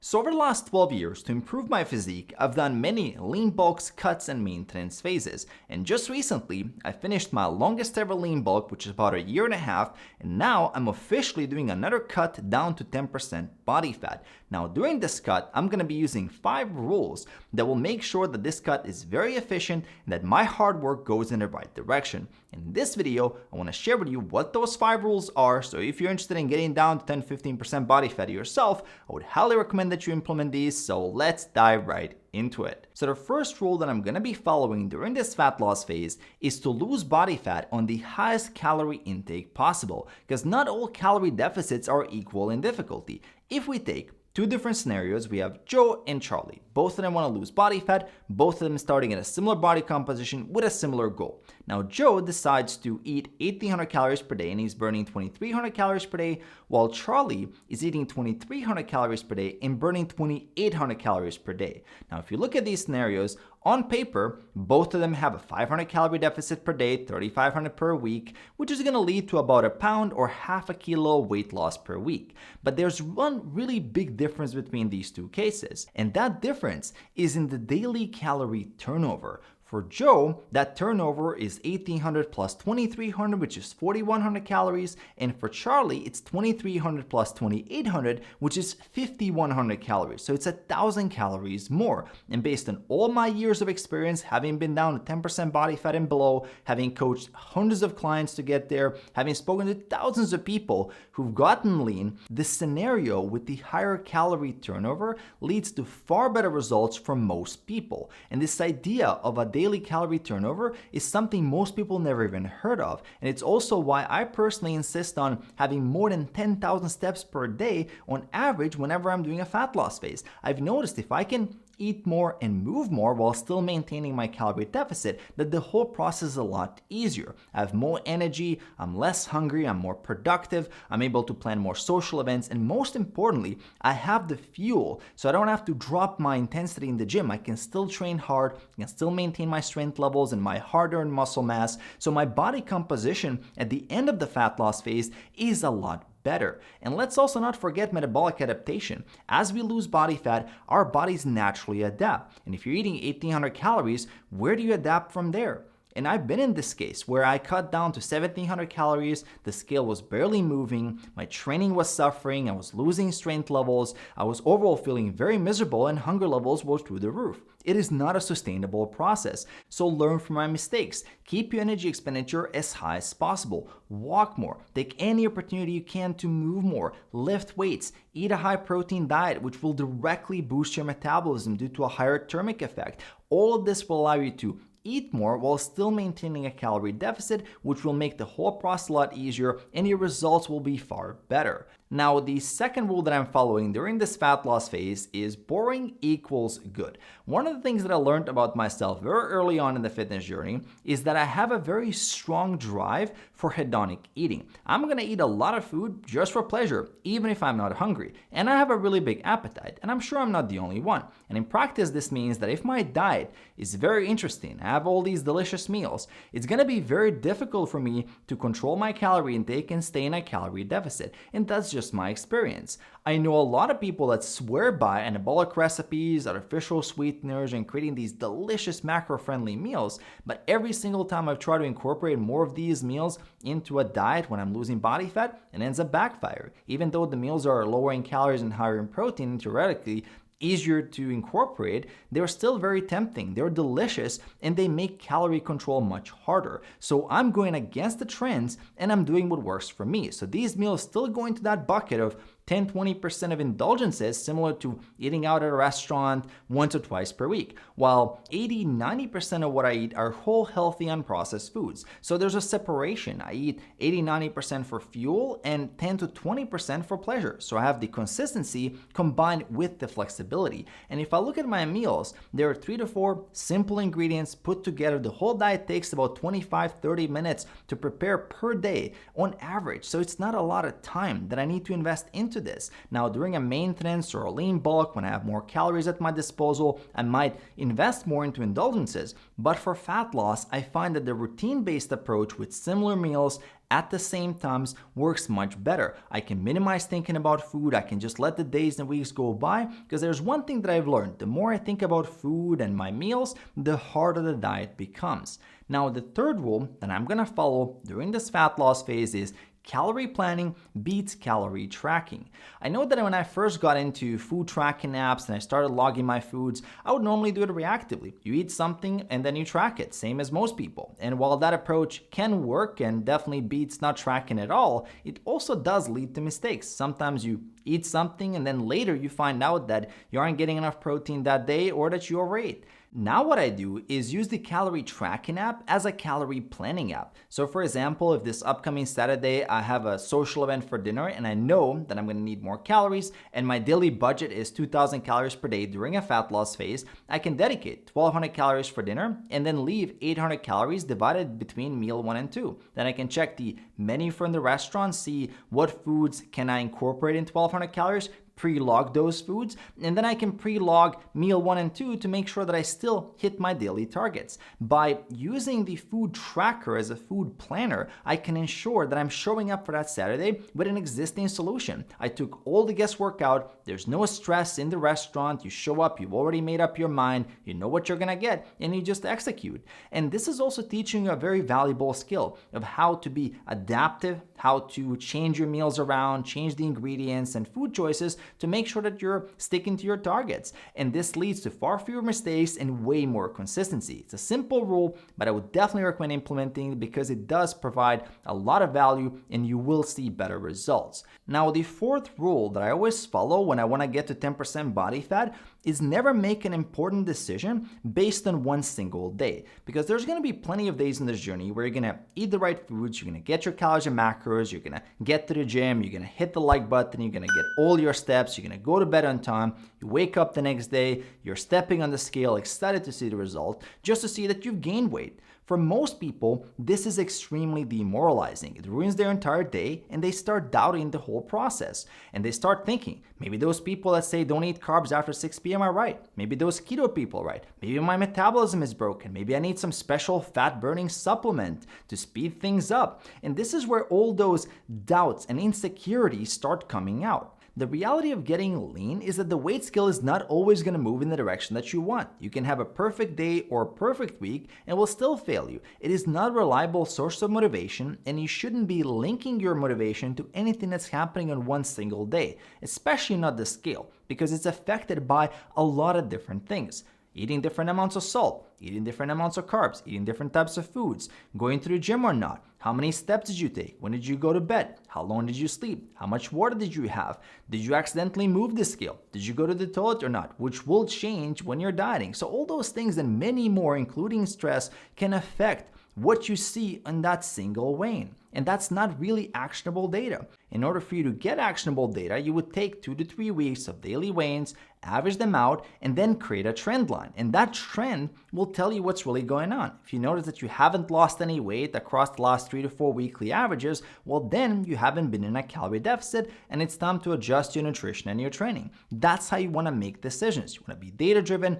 So over the last 12 years, to improve my physique, I've done many lean bulks, cuts, and maintenance phases. And just recently, I finished my longest ever lean bulk, which is about a year and a half, and now I'm officially doing another cut down to 10% body fat. Now during this cut, I'm going to be using 5 rules that will make sure that this cut is very efficient and that my hard work goes in the right direction. In this video, I want to share with you what those 5 rules are, so if you're interested in getting down to 10-15% body fat yourself, I would highly recommend that you implement these, so let's dive right into it. So the first rule that I'm going to be following during this fat loss phase is to lose body fat on the highest calorie intake possible, because not all calorie deficits are equal in difficulty. If we take two different scenarios, we have Joe and Charlie. Both of them want to lose body fat, both of them starting at a similar body composition with a similar goal. Now Joe decides to eat 1800 calories per day and he's burning 2300 calories per day, while Charlie is eating 2300 calories per day and burning 2800 calories per day. Now if you look at these scenarios, on paper, both of them have a 500 calorie deficit per day, 3500 per week, which is going to lead to about a pound or half a kilo weight loss per week. But there's one really big difference between these two cases, and that difference is in the daily calorie turnover. For Joe, that turnover is 1800 plus 2300, which is 4100 calories, and for Charlie, it's 2300 plus 2800, which is 5100 calories. So it's 1000 calories more. And based on all my years of experience, having been down to 10% body fat and below, having coached hundreds of clients to get there, having spoken to thousands of people who've gotten lean, this scenario with the higher calorie turnover leads to far better results for most people. And this idea of a daily calorie turnover is something most people never even heard of. And it's also why I personally insist on having more than 10,000 steps per day on average whenever I'm doing a fat loss phase. I've noticed if I can eat more and move more while still maintaining my calorie deficit, that the whole process is a lot easier. I have more energy, I'm less hungry, I'm more productive, I'm able to plan more social events, and most importantly, I have the fuel, so I don't have to drop my intensity in the gym. I can still train hard, I can still maintain my strength levels and my hard-earned muscle mass, so my body composition at the end of the fat loss phase is a lot better. And let's also not forget metabolic adaptation. As we lose body fat, our bodies naturally adapt. And if you're eating 1800 calories, where do you adapt from there? And I've been in this case where I cut down to 1700 calories, the scale was barely moving, my training was suffering, I was losing strength levels, I was overall feeling very miserable, and hunger levels were through the roof. It is not a sustainable process. So learn from my mistakes. Keep your energy expenditure as high as possible. Walk more. Take any opportunity you can to move more. Lift weights. Eat a high protein diet, which will directly boost your metabolism due to a higher thermic effect. All of this will allow you to eat more while still maintaining a calorie deficit, which will make the whole process a lot easier and your results will be far better. Now, the second rule that I'm following during this fat loss phase is boring equals good. One of the things that I learned about myself very early on in the fitness journey is that I have a very strong drive for hedonic eating. I'm gonna eat a lot of food just for pleasure, even if I'm not hungry. And I have a really big appetite, and I'm sure I'm not the only one. And in practice, this means that if my diet is very interesting, I have all these delicious meals, it's gonna be very difficult for me to control my calorie intake and stay in a calorie deficit. And that's just my experience. I know a lot of people that swear by anabolic recipes, artificial sweeteners, and creating these delicious macro-friendly meals, but every single time I've tried to incorporate more of these meals into a diet when I'm losing body fat, it ends up backfiring. Even though the meals are lower in calories and higher in protein, theoretically, easier to incorporate, they're still very tempting, they're delicious, and they make calorie control much harder. So I'm going against the trends and I'm doing what works for me. So these meals still go into that bucket of 10-20% of indulgences, similar to eating out at a restaurant once or twice per week, while 80-90% of what I eat are whole, healthy, unprocessed foods. So there's a separation. I eat 80-90% for fuel and 10-20% for pleasure. So I have the consistency combined with the flexibility. And if I look at my meals, there are 3 to 4 simple ingredients put together. The whole diet takes about 25-30 minutes to prepare per day on average. So it's not a lot of time that I need to invest into to this. Now, during a maintenance or a lean bulk, when I have more calories at my disposal, I might invest more into indulgences. But for fat loss, I find that the routine-based approach with similar meals at the same times works much better. I can minimize thinking about food. I can just let the days and weeks go by, because there's one thing that I've learned. The more I think about food and my meals, the harder the diet becomes. Now, the third rule that I'm gonna follow during this fat loss phase is calorie planning beats calorie tracking. I know that when I first got into food tracking apps and I started logging my foods, I would normally do it reactively. You eat something and then you track it, same as most people. And while that approach can work and definitely beats not tracking at all, it also does lead to mistakes. Sometimes you eat something and then later you find out that you aren't getting enough protein that day or that you overate. Now what I do is use the calorie tracking app as a calorie planning app. So for example, if this upcoming Saturday I have a social event for dinner and I know that I'm going to need more calories and my daily budget is 2,000 calories per day during a fat loss phase, I can dedicate 1,200 calories for dinner and then leave 800 calories divided between meal 1 and 2. Then I can check the menu from the restaurant, see what foods can I incorporate in 1,200 calories, pre-log those foods, and then I can pre-log meal 1 and 2 to make sure that I still hit my daily targets. By using the food tracker as a food planner, I can ensure that I'm showing up for that Saturday with an existing solution. I took all the guesswork out, there's no stress in the restaurant, you show up, you've already made up your mind, you know what you're gonna get, and you just execute. And this is also teaching you a very valuable skill of how to be adaptive, how to change your meals around, change the ingredients and food choices to make sure that you're sticking to your targets. And this leads to far fewer mistakes and way more consistency. It's a simple rule, but I would definitely recommend implementing it because it does provide a lot of value and you will see better results. Now, the fourth rule that I always follow when I want to get to 10% body fat is never make an important decision based on one single day, because there's going to be plenty of days in this journey where you're going to eat the right foods, you're going to get your calories and macros, you're going to get to the gym, you're going to hit the like button, you're going to get all your steps, you're going to go to bed on time, you wake up the next day, you're stepping on the scale, excited to see the result, just to see that you've gained weight. For most people, this is extremely demoralizing. It ruins their entire day and they start doubting the whole process. And they start thinking, maybe those people that say don't eat carbs after 6 p.m. are right. Maybe those keto people are right. Maybe my metabolism is broken. Maybe I need some special fat burning supplement to speed things up. And this is where all those doubts and insecurities start coming out. The reality of getting lean is that the weight scale is not always going to move in the direction that you want. You can have a perfect day or a perfect week and will still fail you. It is not a reliable source of motivation, and you shouldn't be linking your motivation to anything that's happening on one single day, especially not the scale, because it's affected by a lot of different things. Eating different amounts of salt, eating different amounts of carbs, eating different types of foods, going to the gym or not, how many steps did you take, when did you go to bed, how long did you sleep, how much water did you have, did you accidentally move the scale, did you go to the toilet or not, which will change when you're dieting. So all those things and many more, including stress, can affect what you see on that single weighing. And that's not really actionable data. In order for you to get actionable data, you would take 2 to 3 weeks of daily weigh-ins, average them out, and then create a trend line. And that trend will tell you what's really going on. If you notice that you haven't lost any weight across the last 3 to 4 weekly averages, well then you haven't been in a calorie deficit and it's time to adjust your nutrition and your training. That's how you want to make decisions. You want to be data-driven,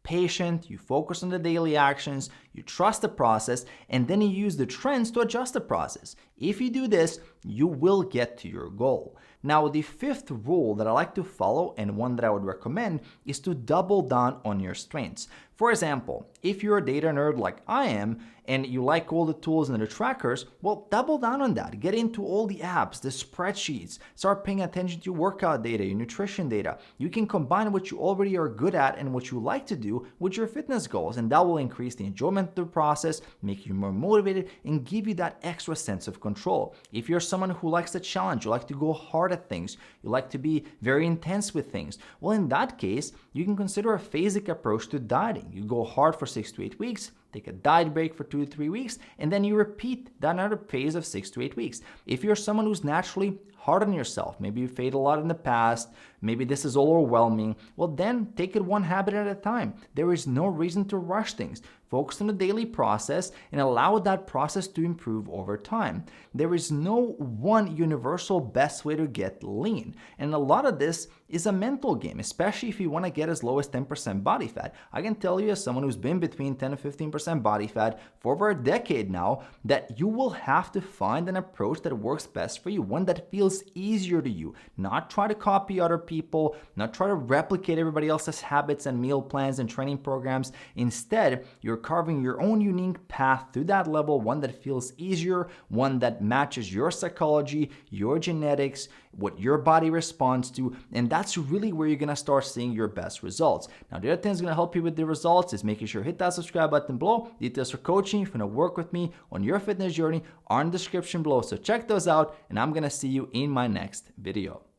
patient, you focus on the daily actions, you trust the process, and then you use the trends to adjust the process. If you do this, you will get to your goal. Now, the fifth rule that I like to follow and one that I would recommend is to double down on your strengths. For example, if you're a data nerd like I am and you like all the tools and the trackers, well, double down on that. Get into all the apps, the spreadsheets, start paying attention to your workout data, your nutrition data. You can combine what you already are good at and what you like to do with your fitness goals, and that will increase the enjoyment of the process, make you more motivated, and give you that extra sense of control. If you're someone who likes the challenge, you like to go hard at things, you like to be very intense with things, well, in that case, you can consider a phasic approach to dieting. You go hard for 6 to 8 weeks, take a diet break for 2 to 3 weeks, and then you repeat that another phase of 6 to 8 weeks. If you're someone who's naturally hard on yourself, maybe you failed a lot in the past, maybe this is overwhelming, well then take it one habit at a time. There is no reason to rush things. Focus on the daily process and allow that process to improve over time. There is no one universal best way to get lean. And a lot of this is a mental game, especially if you want to get as low as 10% body fat. I can tell you, as someone who's been between 10 and 15% body fat for over a decade now, that you will have to find an approach that works best for you, one that feels easier to you. Not try to copy other people, not try to replicate everybody else's habits and meal plans and training programs. Instead, you're carving your own unique path to that level, one that feels easier, one that matches your psychology, your genetics, what your body responds to, and that's really where you're gonna start seeing your best results. Now, the other thing that's gonna help you with the results is making sure hit that subscribe button below. Details for coaching, if you wanna work with me on your fitness journey, are in the description below. So check those out, and I'm gonna see you in my next video.